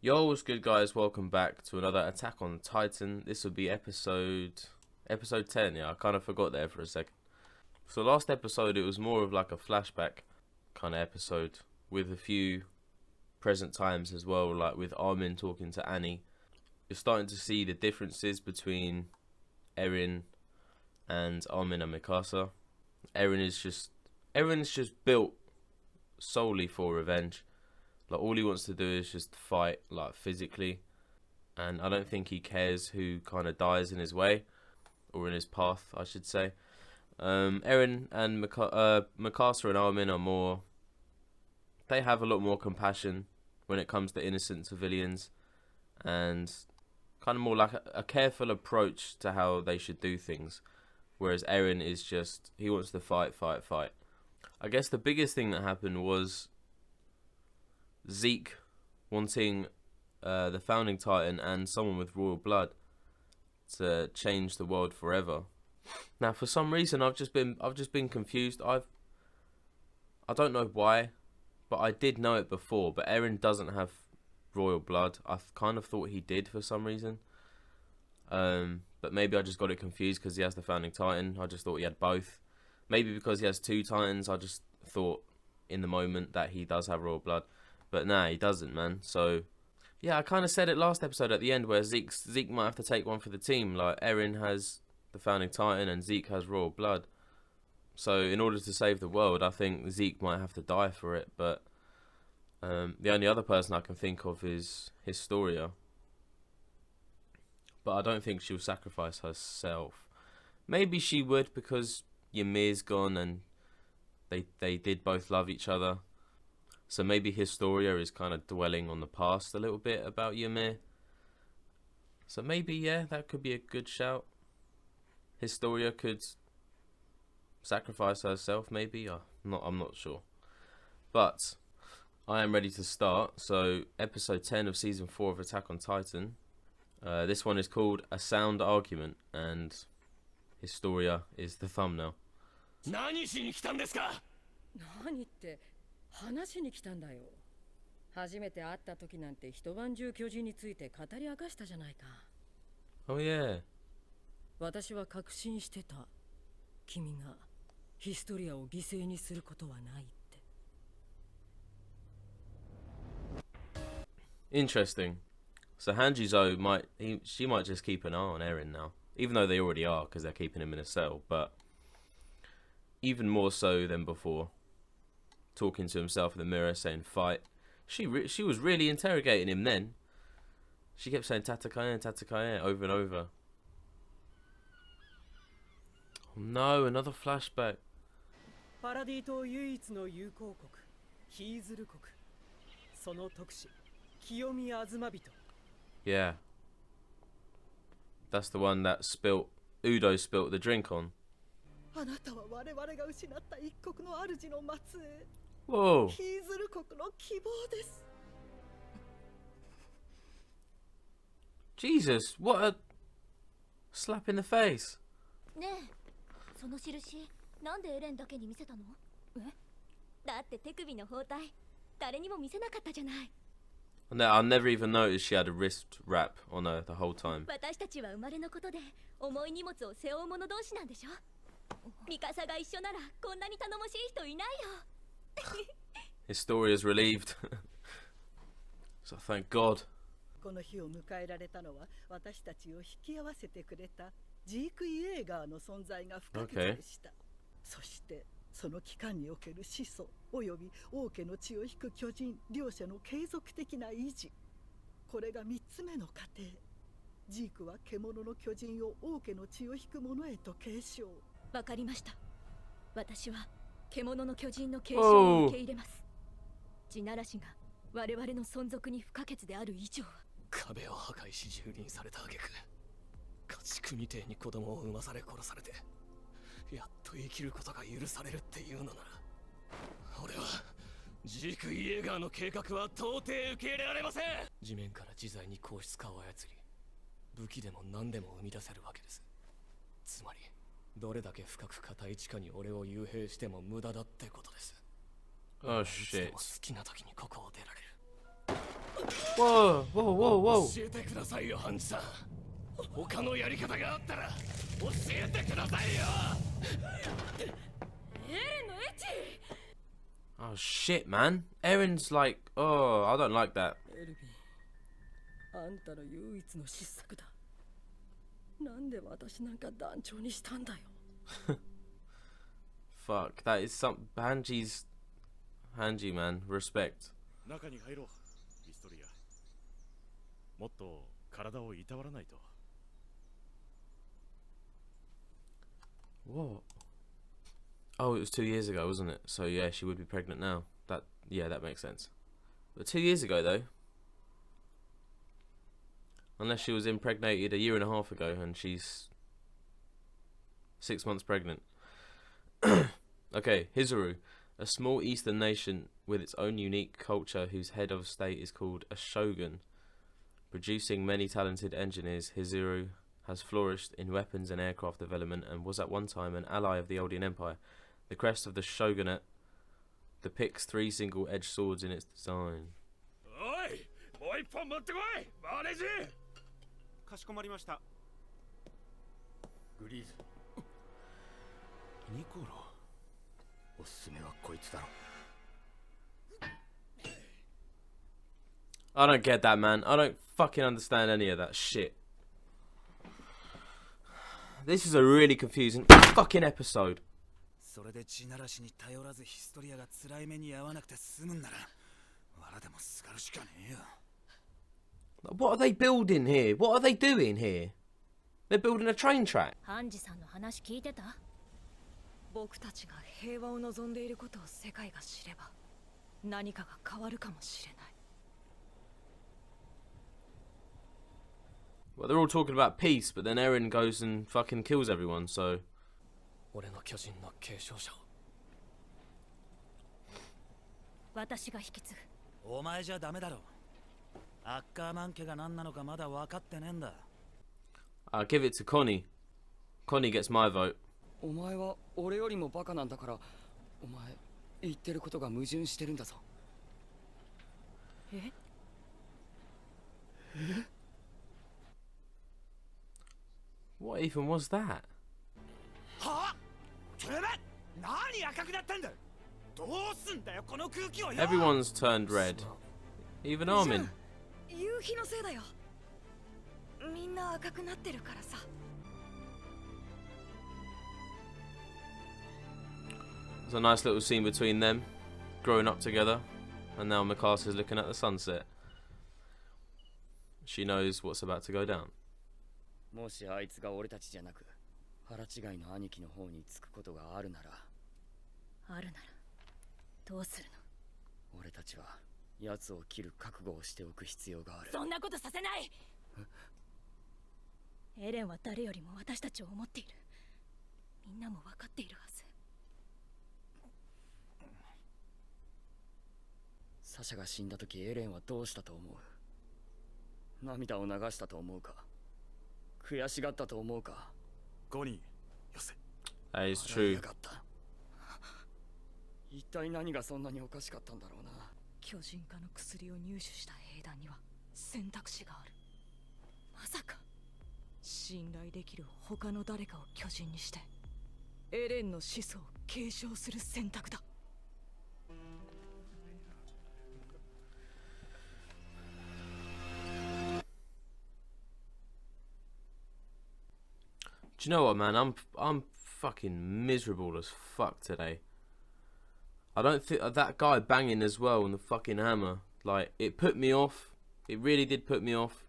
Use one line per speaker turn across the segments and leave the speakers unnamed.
Yo, what's good, guys? Welcome back to another Attack on Titan. This will be episode 10. Yeah, I kind of forgot there for a second. So last episode, it was more of like a flashback kind of episode with a few present times as well, like with Armin talking to Annie. You're starting to see the differences between Eren and Armin and Mikasa. Eren's just built solely for revenge. Like, all he wants to do is just fight, like, physically. And I don't think he cares who kind of dies in his way. Or in his path, I should say. Eren and Mikasa and Armin are more... They have a lot more compassion when it comes to innocent civilians. And kind of more like a careful approach to how they should do things. Whereas Eren is just... He wants to fight. I guess the biggest thing that happened was... Zeke wanting the founding titan and someone with royal blood to change the world forever. Now, for some reason, I've just been confused. I don't know why, but I did know it before. But Eren doesn't have royal blood. I kind of thought he did for some reason. But maybe I just got it confused because he has the founding titan. I just thought he had both. Maybe because he has two titans, I just thought in the moment that he does have royal blood. But nah, he doesn't, man. So, yeah, I kind of said it last episode at the end where Zeke might have to take one for the team. Like, Eren has the founding titan and Zeke has royal blood. So, in order to save the world, I think Zeke might have to die for it. But the only other person I can think of is Historia. But I don't think she'll sacrifice herself. Maybe she would because Ymir's gone and they did both love each other. So maybe Historia is kind of dwelling on the past a little bit about Ymir. So maybe, yeah, that could be a good shout. Historia could sacrifice herself, maybe. I'm not sure. But I am ready to start. So episode 10 of season 4 of Attack on Titan. This one is called A Sound Argument, and Historia is the thumbnail.
何しに来たんですか?
何って話に来たんだよ。初めて会った時なんて一晩中巨人について語り明かしたじゃないか。
Oh yeah.
私は確信してた。君がヒストリアを犠牲にすることはないって。
Interesting. So Hanjizo she might just keep an eye on Eren now, even though they already are because they're keeping him in a cell. But even more so than before, talking to himself in the mirror, saying fight. She was really interrogating him then. She kept saying Tatakae over and over. Oh no, another flashback.
パラディ島唯一の友好国ヒーズル国その特使清宮東人
Yeah. That's the one that Udo spilt the drink on.
あなたは我々が失った一国の主の末裔
Whoa.
ヒーズル国の希望です
Jesus, what a slap in the face.
ねえ、その印なんでエレンだけに見せたの？え？だって手首の包帯誰にも見せなかったじゃない。
No, I never even noticed she had a wrist wrap on her the whole time.
私たちは生まれのことで重い荷物を背負う者同士なんでしょ。ミカサが一緒ならこんなに頼もしい人いないよ。
Historia's relieved. So thank God.
この日を迎えられたのは私たちを引き合わせてくれたジーク・イエーガーの存在が不可欠でした、そしてその期間における始祖および王家の血を引く巨人両者の継続的な維持、これが3つ目の過程。ジークは獣の巨人を王家の血を引く者へと継承。
わかりました。私は獣の巨人の継承を受け入れます。地ならしが我々の存続に不可欠である以上は。
壁を破壊し蹂躙された挙句家畜みてえに子供を産まされ殺されてやっと生きることが許されるっていうのなら俺はジーク・イエーガーの計画は到底受け入れられません。地面から自在に硬質化を操り武器でも何でも生み出せるわけです。つまりどれだけ深く固い地下に俺を幽閉しても無駄だってことです。
Oh
いつで
shit.
も好きな時にここを出られる。
Whoa, whoa, whoa, whoa.
教えてくださいよ、ハンジさん。他のやり方があったら教えてくださいよ。
エレンのエッチ。
Oh shit, man. Erin's like, oh, I don't like that.
エルヴィン、あんたの唯一の失策だ。なんで私なんか団長にしたんだよ。
Fuck, that is some Hanji's Hanji, man. Respect.
中に入ろう、ビストリア。もっと体をいたわらないと。
What? Oh, it was 2 years ago, wasn't it? So yeah, she would be pregnant now. That makes sense. But 2 years ago, though. Unless she was impregnated a year and a half ago and she's 6 months pregnant. Okay, Hizuru, a small eastern nation with its own unique culture whose head of state is called a shogun. Producing many talented engineers, Hizuru has flourished in weapons and aircraft development and was at one time an ally of the Oldian Empire. The crest of the shogunate depicts 3 single-edged swords in its design.
おい、もう一本持ってこい、マネージ。かしこまりました。グリーズ。ニコロ。おすすめはこいつだろ。
I don't get that, man. I don't fucking understand any of that shit. This is a really confusing fucking episode.
それで地ならしに頼らずヒストリアが辛い目に遭わなくて済むんなら、藁でもすがるしかねえよ。
What are they building here? What are they doing here? They're building a train track.
ハンジさんの話聞いてた？僕たちが平和を望んでいることを世界が知れば、何かが変わるかもしれない。
Well, they're all talking about peace, but then Eren goes and fucking kills everyone, so...
俺の巨人の継承者を。
私が引き継ぐ。
お前じゃダメだろ。アッカーマン家が何なのかまだ分かってねえんだ。
I'll give it to Connie. Connie gets my vote.
お前は俺よりもバカなんだから、お前言ってることが矛盾してるんだぞ。
え
What even was that?
はあ？てめえ、何赤くなったんだ？どうすんだよこの空気をよ。
Everyone's turned red. Even Armin.
夕日のせいだよ。みんな赤くなってるからさ。
There's a nice little scene between them, growing up together, and now Mikasa's looking at the sunset. She knows what's about to go down.
もしあいつが俺たちじゃなく腹違いの兄貴の方につくことがあるなら、
あるならどうするの？
俺たちは奴を切る覚悟をしておく必要がある。
そんなことさせない。エレンは誰よりも私たちを思っている。みんなも分かっているはず。
サシャが死んだ時エレンはどうしたと思う？涙を流したと思うか？悔しがったと思うか？
ゴニー、よせ。
That is true.
一体何がそんなにおかしかったんだろうな。
巨人化の薬を入手した兵団には選択肢がある。まさか信頼できる他の誰かを巨人にしてエレンの始祖を継承する選択だ。
Do you know what, man? I'm fucking miserable as fuck today. I don't think that guy banging as well on the fucking hammer, like, it put me off. It really did put me off,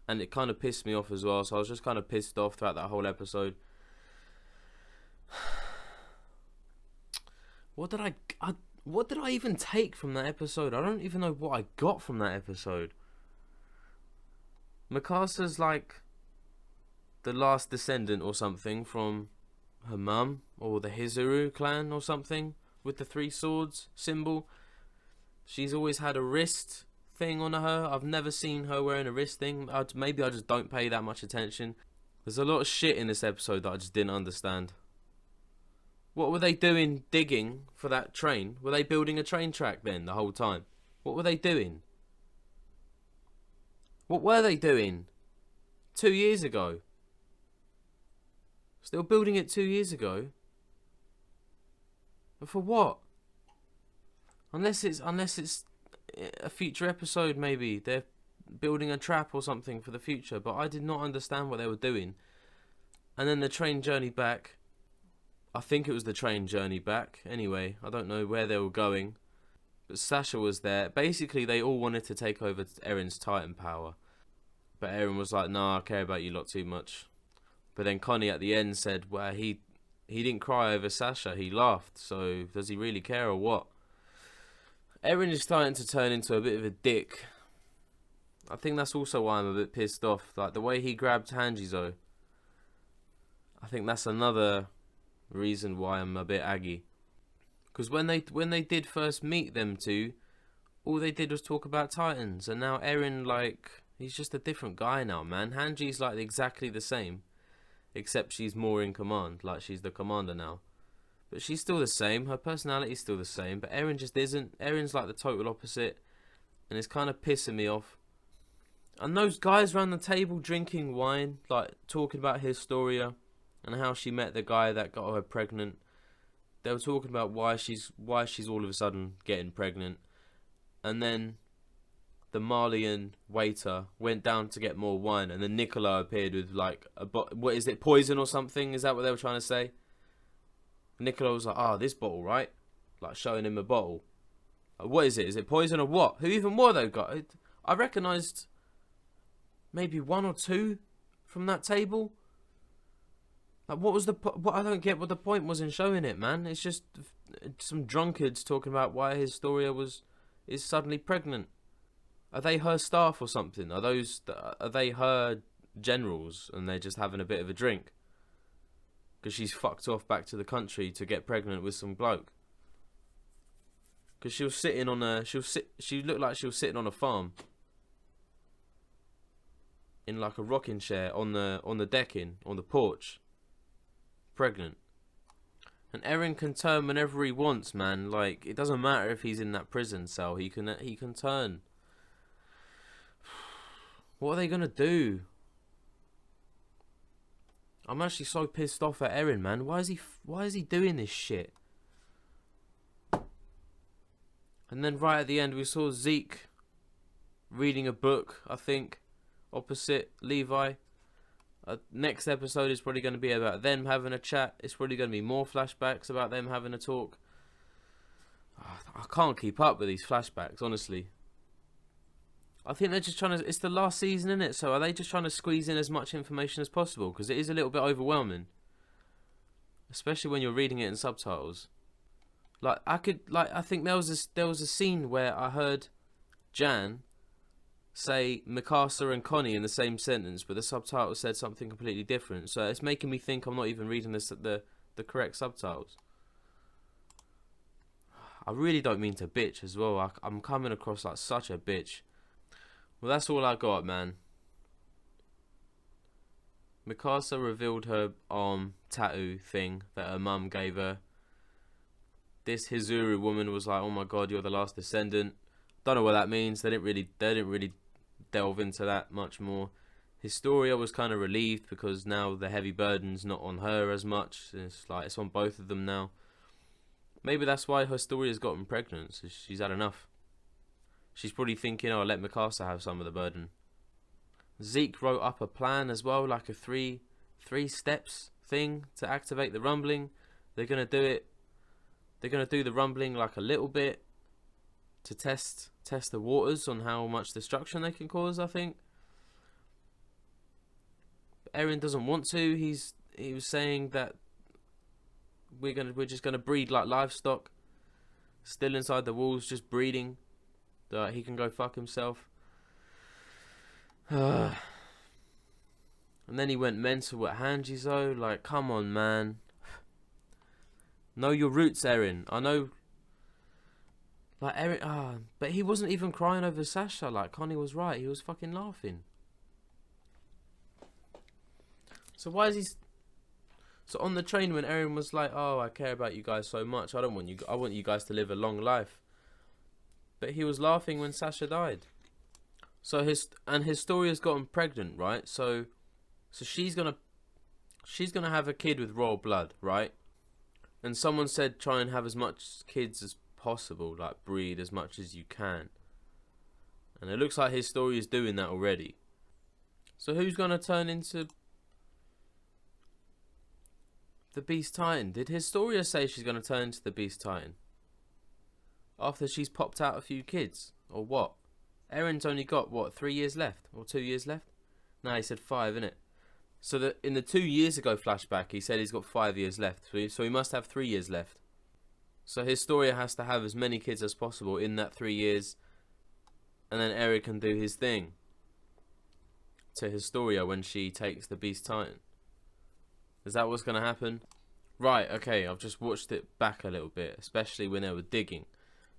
and it kind of pissed me off as well. So I was just kind of pissed off throughout that whole episode. What did I even take from that episode? I don't even know what I got from that episode. Mikasa's like the last descendant or something from her mum or the Hizuru clan or something with the 3 swords symbol. She's always had a wrist thing on her. I've never seen her wearing a wrist thing. Maybe I just don't pay that much attention. There's a lot of shit in this episode that I just didn't understand. What were they doing digging for that train? Were they building a train track then the whole time? What were they doing? What were they doing 2 years ago? Still building it 2 years ago? But for what? Unless it's a future episode, maybe they're building a trap or something for the future. But I did not understand what they were doing. And then the train journey back. I think it was the train journey back. Anyway, I don't know where they were going. But Sasha was there. Basically, they all wanted to take over Eren's Titan power. But Eren was like, "Nah, I care about you lot too much." But then Connie at the end said, well, he didn't cry over Sasha. He laughed. So does he really care or what? Eren is starting to turn into a bit of a dick. I think that's also why I'm a bit pissed off. Like the way he grabbed Hanjizo. I think that's another reason why I'm a bit aggy. Because when they did first meet them two, all they did was talk about Titans. And now Eren, like, he's just a different guy now, man. Hanji's like exactly the same. Except she's more in command. Like, she's the commander now. But she's still the same. Her personality's still the same. But Eren just isn't. Eren's like the total opposite. And it's kind of pissing me off. And those guys around the table drinking wine, like, talking about Historia. And how she met the guy that got her pregnant. They were talking about why she's all of a sudden getting pregnant. And then the Malian waiter went down to get more wine. And then Nicola appeared with like, what is it, poison or something? Is that what they were trying to say? Nicola was like, this bottle, right? Like showing him a bottle. Like, what is it? Is it poison or what? Who even more they got? I recognised maybe one or two from that table. Like, what was what I don't get what the point was in showing it, man. It's just some drunkards talking about why Historia is suddenly pregnant. Are they her staff or something? Are they her generals and they're just having a bit of a drink? Because she's fucked off back to the country to get pregnant with some bloke. Because she was sitting on she looked like she was sitting on a farm. In like a rocking chair on the decking, on the porch. Pregnant. And Eren can turn whenever he wants, man. Like, it doesn't matter if he's in that prison cell. He can turn. What are they gonna do? I'm actually so pissed off at Eren, man. Why is he doing this shit? And then right at the end we saw Zeke reading a book, I think, opposite Levi. Next episode is probably going to be about them having a chat. It's probably going to be more flashbacks about them having a talk. I can't keep up with these flashbacks, honestly. I think they're just trying to... It's the last season, isn't it? So are they just trying to squeeze in as much information as possible? Because it is a little bit overwhelming. Especially when you're reading it in subtitles. Like, I think there was a scene where I heard Jan say Mikasa and Connie in the same sentence, but the subtitle said something completely different. So it's making me think I'm not even reading the correct subtitles. I really don't mean to bitch as well. I'm coming across like such a bitch. Well, that's all I got, man. Mikasa revealed her arm tattoo thing that her mum gave her. This Hizuru woman was like, "Oh my god, you're the last descendant." Don't know what that means. They didn't really delve into that much more. Historia was kind of relieved because now the heavy burden's not on her as much. It's like it's on both of them now. Maybe that's why Historia's gotten pregnant. So she's had enough. She's probably thinking, "Oh, let Mikasa have some of the burden." Zeke wrote up a plan as well, like a three steps thing to activate the rumbling. They're gonna do it. They're gonna do the rumbling like a little bit to test the waters on how much destruction they can cause, I think. But Eren doesn't want to. He was saying that we're just gonna breed like livestock, still inside the walls, just breeding. That he can go fuck himself. And then he went mental at Hanjizo. Like, come on, man. Know your roots, Eren. I know. Like, Eren, but he wasn't even crying over Sasha. Like, Connie was right. He was fucking laughing. So why is he... So on the train when Eren was like, "Oh, I care about you guys so much. I want you guys to live a long life." But he was laughing when Sasha died. So Historia's gotten pregnant, right? So she's gonna have a kid with royal blood, right? And someone said try and have as much kids as possible, like breed as much as you can. And it looks like Historia's doing that already. So who's gonna turn into the Beast Titan? Did Historia say she's gonna turn into the Beast Titan after she's popped out a few kids, or what? Eren's only got what, 3 years left or 2 years left? No, he said 5, innit? So that in the 2 years ago flashback, he said he's got 5 years left. So he must have 3 years left. So Historia has to have as many kids as possible in that 3 years, and then Eren can do his thing to Historia when she takes the Beast Titan. Is that what's gonna happen? Right, okay, I've just watched it back a little bit, especially when they were digging.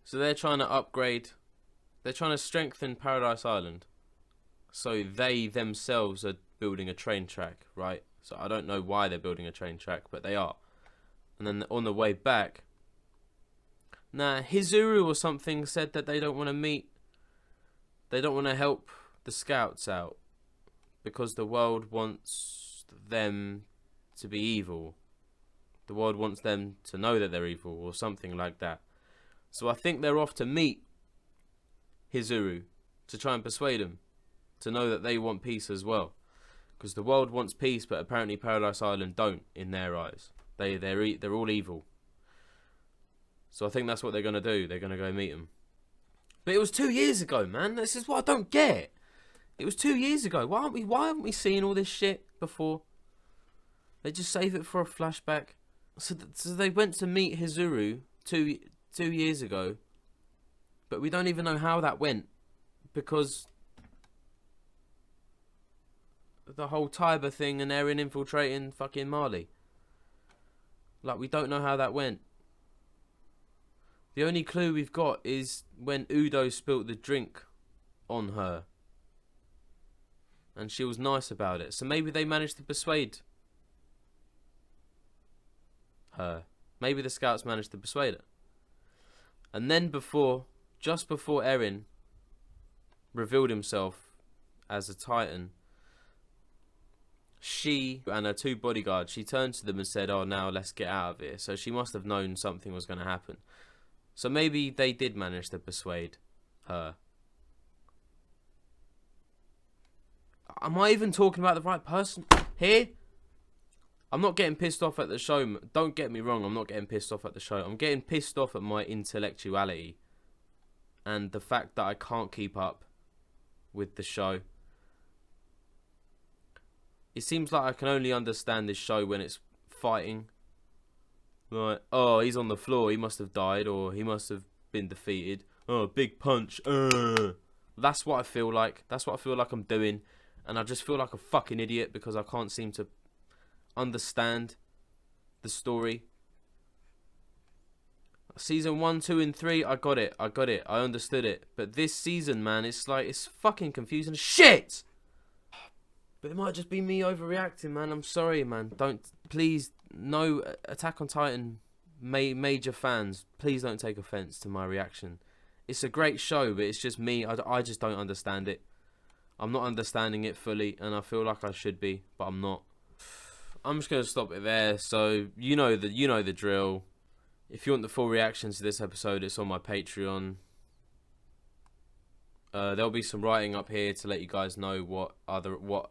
So they're trying to upgrade, they're trying to strengthen Paradise Island. So they themselves are building a train track, right? So I don't know why they're building a train track, but they are. And then on the way back, Hizuru or something said that they don't want to meet, they don't want to help the scouts out because the world wants them to be evil. The world wants them to know that they're evil or something like that. So I think they're off to meet Hizuru to try and persuade him to know that they want peace as well. Because the world wants peace, but apparently Paradise Island don't in their eyes. They're all evil. So I think that's what they're going to do. They're going to go meet him. But it was 2 years ago, man. This is what I don't get. It was 2 years ago. Why haven't we seen all this shit before? They just save it for a flashback. So they went to meet Hizuru two years ago. But we don't even know how that went. Because the whole Tiber thing and Eren infiltrating fucking Marley. Like, we don't know how that went. The only clue we've got is when Udo spilt the drink on her. And she was nice about it. So maybe they managed to persuade her. Maybe the scouts managed to persuade her. And then just before Eren revealed himself as a Titan, she and her 2 bodyguards, she turned to them and said, oh, now let's get out of here. So she must have known something was going to happen. So maybe they did manage to persuade her. Am I even talking about the right person here? I'm not getting pissed off at the show. Don't get me wrong, I'm not getting pissed off at the show. I'm getting pissed off at my intellectuality. And the fact that I can't keep up with the show. It seems like I can only understand this show when it's fighting. Like, oh, he's on the floor, he must have died, or he must have been defeated. Oh, big punch. That's what I feel like. That's what I feel like I'm doing. And I just feel like a fucking idiot because I can't seem to understand the story. Season 1, 2, and 3, I got it. I understood it. But this season, man, it's like, it's fucking confusing as shit! But it might just be me overreacting, man. I'm sorry, man. Please, no Attack on Titan major fans, please don't take offense to my reaction. It's a great show, but it's just me. I just don't understand it. I'm not understanding it fully, and I feel like I should be, but I'm not. I'm just gonna stop it there. So you know the drill. If you want the full reactions to this episode, it's on my Patreon. There'll be some writing up here to let you guys know what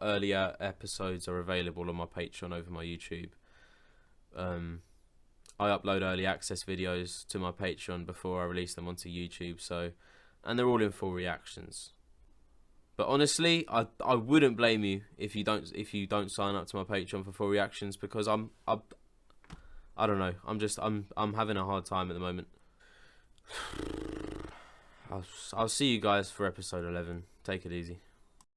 earlier episodes are available on my Patreon over my YouTube. I upload early access videos to my Patreon before I release them onto YouTube, and they're all in full reactions. But honestly, I wouldn't blame you if you don't sign up to my Patreon for full reactions, because I don't know, I'm having a hard time at the moment. I'll see you guys for episode 11. Take it easy.